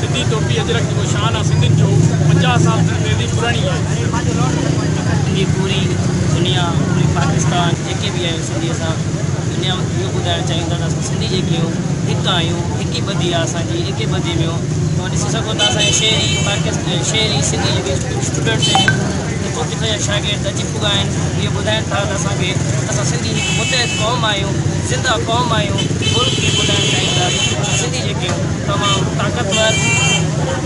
सिंधी टोपी अजरक जो शान आहे सिंधियुनि जो 50 साल से पुरानी है। ये पूरी दुनिया पूरी पाकिस्तान जेके भी आहियूं सिंधी असां दुनिया में इहो ॿुधाइणु चाहींदा त असां सिंधी जेके आहियूं हिकु आहियूं, हिकु ई ॿधी आहे असांजी, हिकु ई ॿधी में तव्हां ॾिसी सघो था असांजे शहरी सिंधी जेके स्टूडेंट्स आहिनि जेको किथे जा शागिर्द अची पुॻा आहिनि इहो ॿुधाइनि था त असां सिंधी हिकु मुतहद क़ौम आहियूं, ज़िंदा क़ौम आहियूं। मुल्क खे ॿुधाइणु चाहींदा असां सिंधी जेके आहियूं तमामु ताक़तवर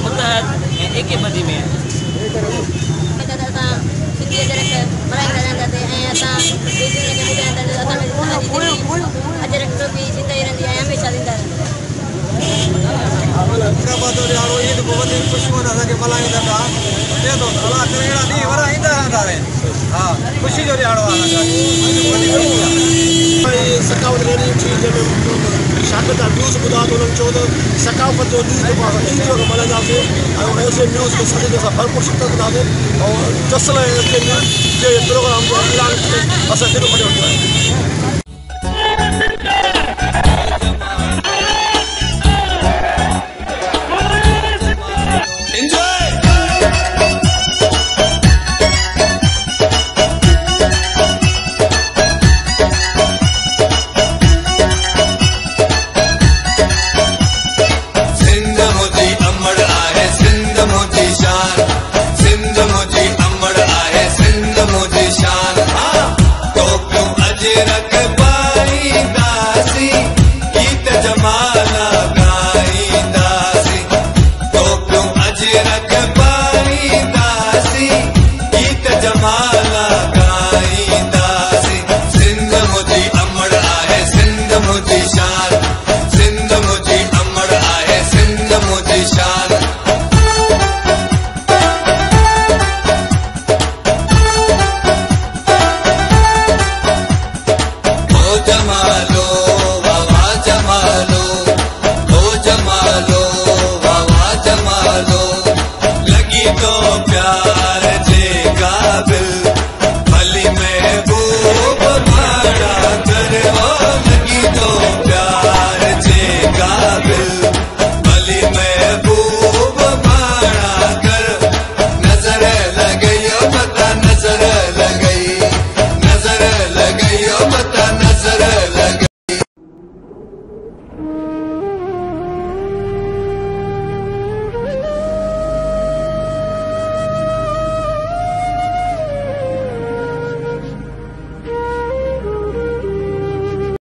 मुतहद ऐं एके ॿधी में आहिनि। खुशी जो ॾियारो आहे सकावत रेडी थी जंहिंमें शागिर्द न्यूज़ ॿुधा त उन्हनि चयो त सकाफ़त जो ॾींहुं जेको आहे ईद जो मल्हाईंदासीं ऐं ऐसे न्यूज़ खे सॼे असां भरपूर शिरकत कंदासीं ऐं जसल जे प्रोग्राम जो ऐलान असां शुरू करे वठो आहे। लगी तो प्यार